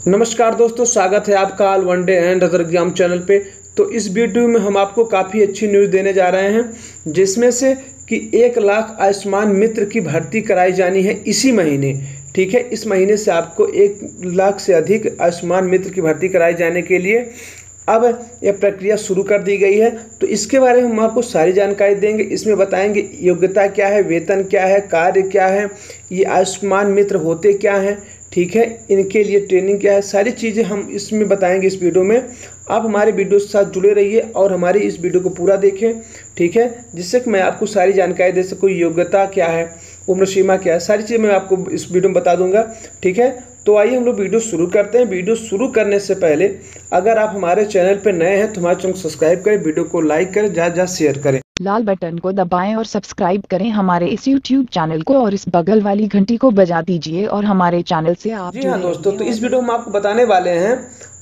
नमस्कार दोस्तों, स्वागत है आपका all one day and other exam channel पे। तो इस वीडियो में हम आपको काफ़ी अच्छी न्यूज़ देने जा रहे हैं, जिसमें से कि 1 लाख आयुष्मान मित्र की भर्ती कराई जानी है इसी महीने। ठीक है, इस महीने से आपको 1 लाख से अधिक आयुष्मान मित्र की भर्ती कराई जाने के लिए अब यह प्रक्रिया शुरू कर दी गई है। तो इसके बारे में हम आपको सारी जानकारी देंगे। इसमें बताएंगे योग्यता क्या है, वेतन क्या है, कार्य क्या है, ये आयुष्मान मित्र होते क्या हैं, ठीक है, इनके लिए ट्रेनिंग क्या है, सारी चीज़ें हम इसमें बताएंगे इस वीडियो में। आप हमारे वीडियो के साथ जुड़े रहिए और हमारी इस वीडियो को पूरा देखें, ठीक है, जिससे कि मैं आपको सारी जानकारी दे सकूँ। योग्यता क्या है, उम्र सीमा क्या है, सारी चीज़ें मैं आपको इस वीडियो में बता दूंगा, ठीक है। तो आइए हम लोग वीडियो शुरू करते हैं। वीडियो शुरू करने से पहले अगर आप हमारे चैनल पर नए हैं तो हमारे चैनल को सब्सक्राइब करें, वीडियो को लाइक करें, ज़्यादा ज़्यादा शेयर करें, लाल बटन को दबाएं और सब्सक्राइब करें हमारे इस YouTube चैनल को और इस बगल वाली घंटी को बजा दीजिए और हमारे चैनल से आप जी हाँ दोस्तों, तो इस वीडियो में हम आपको बताने वाले हैं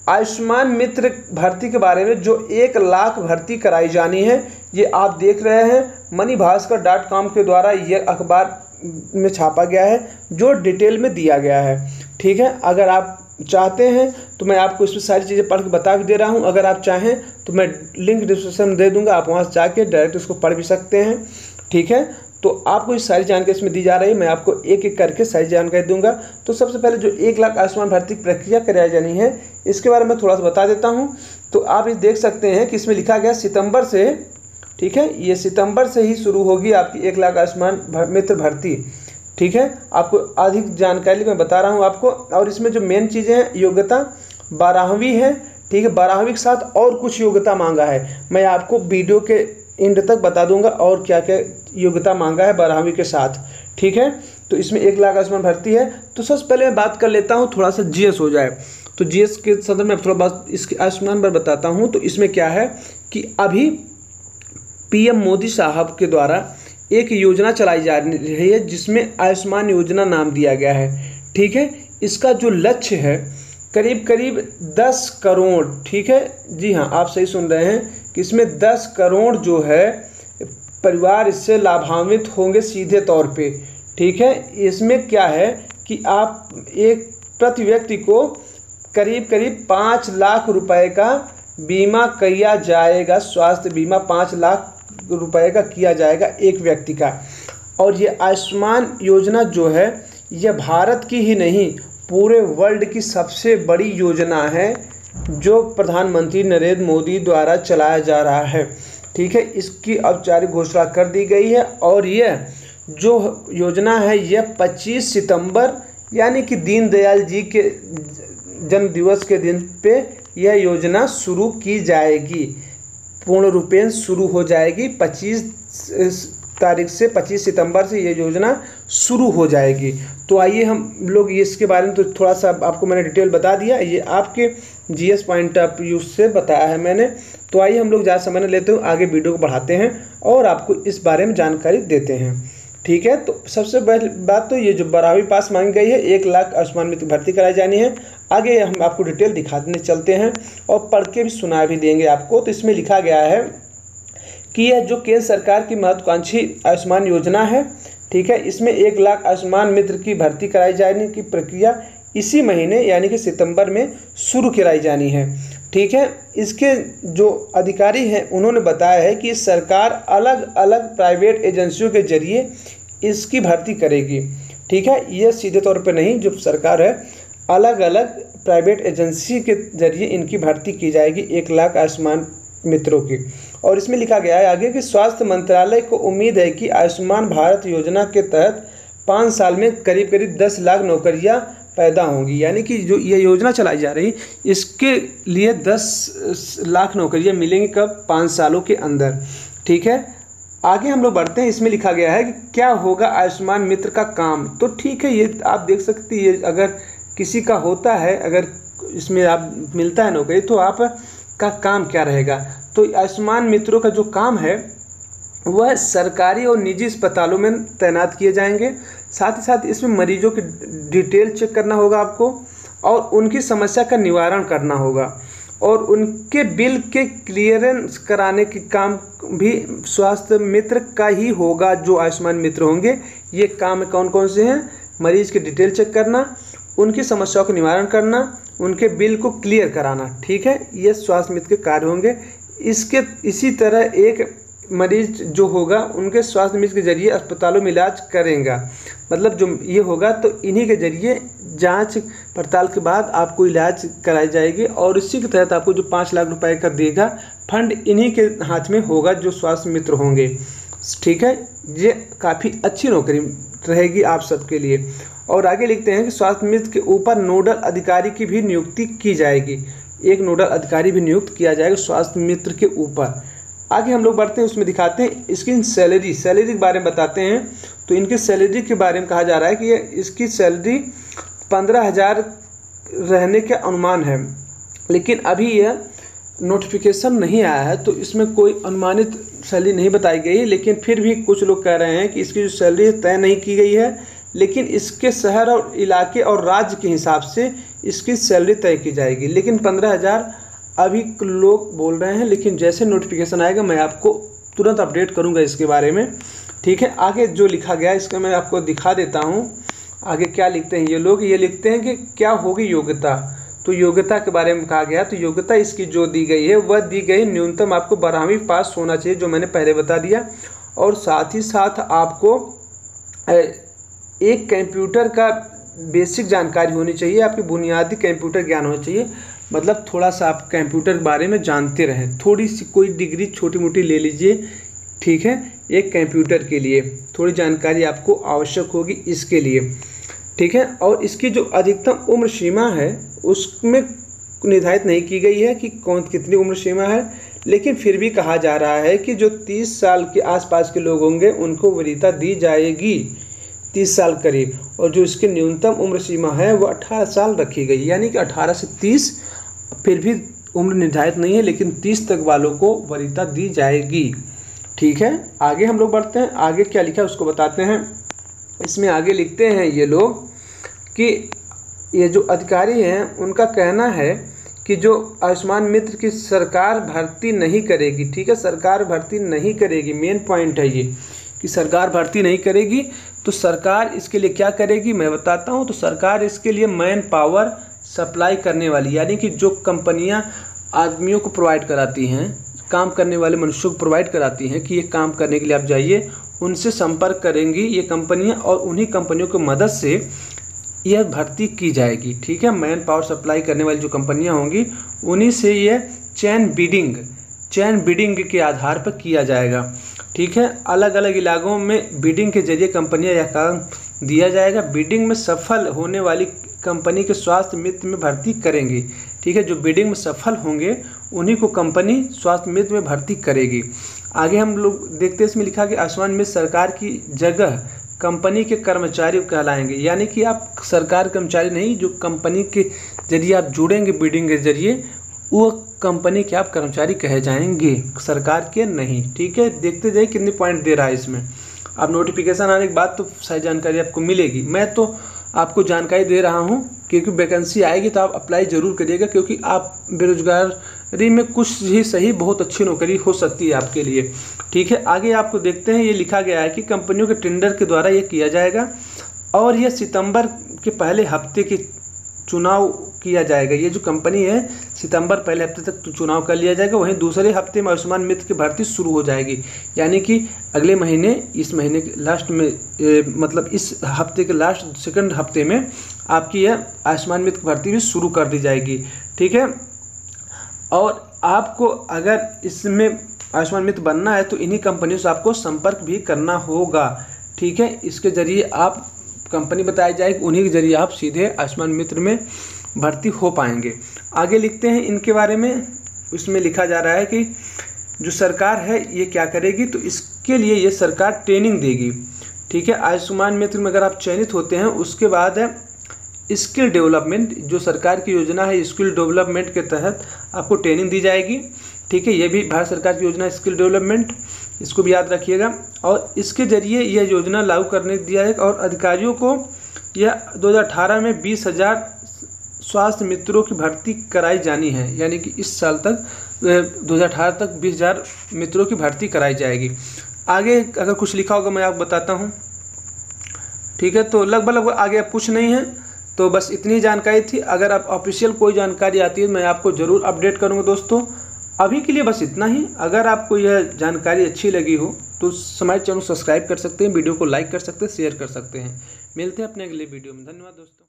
आयुष्मान मित्र भर्ती के बारे में, जो 1 लाख भर्ती कराई जानी है। ये आप देख रहे हैं moneyBhaskar.com के द्वारा ये अखबार में छापा गया है, जो डिटेल में दिया गया है, ठीक है। अगर आप चाहते हैं तो मैं आपको इसमें सारी चीज़ें पढ़ के बता भी दे रहा हूं। अगर आप चाहें तो मैं लिंक डिस्क्रिप्शन में दे दूंगा, आप वहां से जाके डायरेक्ट इसको पढ़ भी सकते हैं, ठीक है। तो आपको इस सारी जानकारी इसमें दी जा रही है, मैं आपको एक एक करके सारी जानकारी दूंगा। तो सबसे पहले जो 1 लाख आयुष्मान भर्ती प्रक्रिया कराई जानी है, इसके बारे में थोड़ा सा बता देता हूँ। तो आप इस देख सकते हैं कि इसमें लिखा गया सितंबर से, ठीक है, ये सितंबर से ही शुरू होगी आपकी 1 लाख आयुष्मान मित्र भर्ती, ठीक है। आपको अधिक जानकारी मैं बता रहा हूँ आपको। और इसमें जो मेन चीज़ें हैं, योग्यता 12वीं है, ठीक है, 12वीं के साथ और कुछ योग्यता मांगा है, मैं आपको वीडियो के एंड तक बता दूंगा और क्या क्या योग्यता मांगा है 12वीं के साथ, ठीक है। तो इसमें 1 लाख आयुष्मान भर्ती है। तो सबसे पहले मैं बात कर लेता हूँ, थोड़ा सा जीएस हो जाए। तो जीएस के संदर्भ में थोड़ा बात इसके आयुष्मान पर बताता हूँ। तो इसमें क्या है कि अभी पीएम मोदी साहब के द्वारा एक योजना चलाई जा रही है, जिसमें आयुष्मान योजना नाम दिया गया है, ठीक है। इसका जो लक्ष्य है करीब करीब 10 करोड़, ठीक है, जी हाँ, आप सही सुन रहे हैं कि इसमें 10 करोड़ जो है परिवार इससे लाभान्वित होंगे सीधे तौर पे, ठीक है। इसमें क्या है कि आप एक प्रति व्यक्ति को करीब करीब 5 लाख रुपए का बीमा किया जाएगा, स्वास्थ्य बीमा 5 लाख रुपए का किया जाएगा एक व्यक्ति का। और ये आयुष्मान योजना जो है, यह भारत की ही नहीं पूरे वर्ल्ड की सबसे बड़ी योजना है, जो प्रधानमंत्री नरेंद्र मोदी द्वारा चलाया जा रहा है, ठीक है। इसकी औपचारिक घोषणा कर दी गई है और यह जो योजना है यह 25 सितंबर यानी कि दीनदयाल जी के जन्म दिवस के दिन पे यह योजना शुरू की जाएगी, पूर्ण रूपेण शुरू हो जाएगी। 25 तारीख से 25 सितंबर से ये योजना शुरू हो जाएगी। तो आइए हम लोग इसके बारे में तो थोड़ा सा आपको मैंने डिटेल बता दिया, ये आपके जीएस पॉइंट ऑफ व्यू से बताया है मैंने। तो आइए हम लोग ज़्यादा समय न लेते हुए आगे वीडियो को बढ़ाते हैं और आपको इस बारे में जानकारी देते हैं, ठीक है। तो सबसे पहली बात तो ये जो 12वीं पास मांगी गई है, 1 लाख आयुष्मान मित्र भर्ती कराई जानी है। आगे हम आपको डिटेल दिखाने चलते हैं और पढ़ के भी सुना भी देंगे आपको। तो इसमें लिखा गया है कि यह जो केंद्र सरकार की महत्वाकांक्षी आयुष्मान योजना है, ठीक है, इसमें 1 लाख आयुष्मान मित्र की भर्ती कराई जाने की प्रक्रिया इसी महीने यानी कि सितंबर में शुरू कराई जानी है, ठीक है। इसके जो अधिकारी हैं उन्होंने बताया है कि सरकार अलग अलग प्राइवेट एजेंसियों के जरिए इसकी भर्ती करेगी, ठीक है। यह सीधे तौर पर नहीं, जो सरकार है अलग अलग प्राइवेट एजेंसी के जरिए इनकी भर्ती की जाएगी 1 लाख आयुष्मान मित्रों की। और इसमें लिखा गया है आगे कि स्वास्थ्य मंत्रालय को उम्मीद है कि आयुष्मान भारत योजना के तहत 5 साल में करीब करीब 10 लाख नौकरियां पैदा होंगी, यानी कि जो ये योजना चलाई जा रही इसके लिए 10 लाख नौकरियां मिलेंगी कब, 5 सालों के अंदर, ठीक है। आगे हम लोग बढ़ते हैं। इसमें लिखा गया है कि क्या होगा आयुष्मान मित्र का काम। तो ठीक है, ये आप देख सकते हैं, ये अगर किसी का होता है, अगर इसमें आप मिलता है नौकरी, तो आप का काम क्या रहेगा। तो आयुष्मान मित्रों का जो काम है वह सरकारी और निजी अस्पतालों में तैनात किए जाएंगे। साथ ही साथ इसमें मरीजों की डिटेल चेक करना होगा आपको और उनकी समस्या का निवारण करना होगा और उनके बिल के क्लियरेंस कराने के काम भी स्वास्थ्य मित्र का ही होगा। जो आयुष्मान मित्र होंगे, ये काम कौन कौन से हैं, मरीज की डिटेल चेक करना, उनकी समस्याओं का निवारण करना उनके बिल को क्लियर कराना। ठीक है, ये स्वास्थ्य मित्र के कार्य होंगे। इसी तरह एक मरीज जो होगा उनके स्वास्थ्य मित्र के जरिए अस्पतालों में इलाज करेगा। मतलब जो ये होगा तो इन्हीं के जरिए जांच पड़ताल के बाद आपको इलाज कराई जाएगी और इसी के तहत आपको जो 5 लाख रुपए का देगा फंड इन्हीं के हाथ में होगा जो स्वास्थ्य मित्र होंगे। ठीक है, ये काफ़ी अच्छी नौकरी रहेगी आप सबके लिए। और आगे लिखते हैं कि स्वास्थ्य मित्र के ऊपर नोडल अधिकारी की भी नियुक्ति की जाएगी। एक नोडल अधिकारी भी नियुक्त किया जाएगा स्वास्थ्य मित्र के ऊपर। आगे हम लोग बढ़ते हैं, उसमें दिखाते हैं इसकी सैलरी के बारे में बताते हैं। तो इनकी सैलरी के बारे में कहा जा रहा है कि इसकी सैलरी 15,000 रहने के अनुमान है, लेकिन अभी यह नोटिफिकेशन नहीं आया है तो इसमें कोई अनुमानित सैलरी नहीं बताई गई। लेकिन फिर भी कुछ लोग कह रहे हैं कि इसकी जो सैलरी तय नहीं की गई है, लेकिन इसके शहर और इलाके और राज्य के हिसाब से इसकी सैलरी तय की जाएगी। लेकिन 15,000 अभी लोग बोल रहे हैं, लेकिन जैसे नोटिफिकेशन आएगा मैं आपको तुरंत अपडेट करूंगा इसके बारे में। ठीक है, आगे जो लिखा गया इसका मैं आपको दिखा देता हूं। आगे क्या लिखते हैं ये लोग, ये लिखते हैं कि क्या होगी योग्यता। तो योग्यता के बारे में कहा गया, तो योग्यता इसकी जो दी गई है वह दी गई न्यूनतम आपको 12वीं पास होना चाहिए, जो मैंने पहले बता दिया। और साथ ही साथ आपको एक कंप्यूटर का बेसिक जानकारी होनी चाहिए, आपकी बुनियादी कंप्यूटर ज्ञान होना चाहिए। मतलब थोड़ा सा आप कंप्यूटर के बारे में जानते रहें, थोड़ी सी कोई डिग्री छोटी मोटी ले लीजिए। ठीक है, एक कंप्यूटर के लिए थोड़ी जानकारी आपको आवश्यक होगी इसके लिए। ठीक है, और इसकी जो अधिकतम उम्र सीमा है उसमें निर्धारित नहीं की गई है कि कितनी उम्र सीमा है, लेकिन फिर भी कहा जा रहा है कि जो 30 साल के आसपास के लोग होंगे उनको वरीयता दी जाएगी, 30 साल करीब। और जो इसकी न्यूनतम उम्र सीमा है वो 18 साल रखी गई, यानी कि 18 से 30 फिर भी उम्र निर्धारित नहीं है, लेकिन 30 तक वालों को वरीयता दी जाएगी। ठीक है, आगे हम लोग बढ़ते हैं। आगे क्या लिखा है उसको बताते हैं। इसमें आगे लिखते हैं ये लोग कि ये जो अधिकारी हैं उनका कहना है कि जो आयुष्मान मित्र की सरकार भर्ती नहीं करेगी। ठीक है, सरकार भर्ती नहीं करेगी, मेन पॉइंट है ये कि सरकार भर्ती नहीं करेगी। तो सरकार इसके लिए क्या करेगी मैं बताता हूँ। तो सरकार इसके लिए मैन पावर सप्लाई करने वाली, यानी कि जो कंपनियां आदमियों को प्रोवाइड कराती हैं, काम करने वाले मनुष्यों को प्रोवाइड कराती हैं कि ये काम करने के लिए आप जाइए, उनसे संपर्क करेंगी ये कंपनियां और उन्हीं कंपनियों की मदद से यह भर्ती की जाएगी। ठीक है, मैन पावर सप्लाई करने वाली जो कंपनियां होंगी उन्हीं से यह चैन बिडिंग के आधार पर किया जाएगा। ठीक है, अलग अलग इलाकों में बिडिंग के जरिए कंपनियां यह काम दिया जाएगा। बिडिंग में सफल होने वाली कंपनी के स्वास्थ्य मित्र में भर्ती करेंगी। ठीक है, जो बिडिंग में सफल होंगे उन्हीं को कंपनी स्वास्थ्य मित्र में भर्ती करेगी। आगे हम लोग देखते हैं, इसमें लिखा कि आयुष्मान मित्र सरकार की जगह कंपनी के कर्मचारी कहलाएंगे, यानी कि आप सरकार कर्मचारी नहीं, जो कंपनी के जरिए आप जुड़ेंगे बिडिंग के जरिए वो कंपनी के आप कर्मचारी कहे जाएंगे, सरकार के नहीं। ठीक है, देखते जाइए कितने पॉइंट दे रहा है इसमें। अब नोटिफिकेशन आने के बाद तो सही जानकारी आपको मिलेगी। मैं तो आपको जानकारी दे रहा हूं क्योंकि वैकेंसी आएगी तो आप अप्लाई ज़रूर करिएगा, क्योंकि आप बेरोजगारी में कुछ ही सही बहुत अच्छी नौकरी हो सकती है आपके लिए। ठीक है, आगे आपको देखते हैं, ये लिखा गया है कि कंपनियों के टेंडर के द्वारा ये किया जाएगा और यह सितंबर के पहले हफ्ते की चुनाव किया जाएगा। ये जो कंपनी है सितंबर पहले हफ्ते तक तो चुनाव कर लिया जाएगा, वहीं दूसरे हफ्ते में आयुष्मान मित्र की भर्ती शुरू हो जाएगी, यानी कि अगले महीने इस महीने के लास्ट में मतलब इस हफ्ते के लास्ट सेकंड हफ्ते में आपकी यह आयुष्मान मित्र की भर्ती भी शुरू कर दी जाएगी। ठीक है, और आपको अगर इसमें आयुष्मान मित्र बनना है तो इन्हीं कंपनियों से आपको संपर्क भी करना होगा। ठीक है, इसके जरिए आप कंपनी बताई जाएगी, उन्हीं के जरिए आप सीधे आयुष्मान मित्र में भर्ती हो पाएंगे। आगे लिखते हैं इनके बारे में। इसमें लिखा जा रहा है कि जो सरकार है ये क्या करेगी, तो इसके लिए ये सरकार ट्रेनिंग देगी। ठीक है, आयुष्मान मित्र में अगर आप चयनित होते हैं उसके बाद है स्किल डेवलपमेंट, जो सरकार की योजना है स्किल डेवलपमेंट के तहत आपको ट्रेनिंग दी जाएगी। ठीक है, ये भी भारत सरकार की योजना स्किल डेवलपमेंट, इसको भी याद रखिएगा। और इसके जरिए यह योजना लागू करने दिया है और अधिकारियों को यह 2018 में 20,000 स्वास्थ्य मित्रों की भर्ती कराई जानी है, यानी कि इस साल तक 2018 तक 20,000 मित्रों की भर्ती कराई जाएगी। आगे अगर कुछ लिखा होगा मैं आपको बताता हूँ। ठीक है, तो लगभग आगे अब कुछ नहीं है, तो बस इतनी जानकारी थी। अगर आप ऑफिशियल कोई जानकारी आती है मैं आपको ज़रूर अपडेट करूँगा दोस्तों। अभी के लिए बस इतना ही। अगर आपको यह जानकारी अच्छी लगी हो तो हमारे चैनल को सब्सक्राइब कर सकते हैं, वीडियो को लाइक कर सकते हैं, शेयर कर सकते हैं। मिलते हैं अपने अगले वीडियो में। धन्यवाद दोस्तों।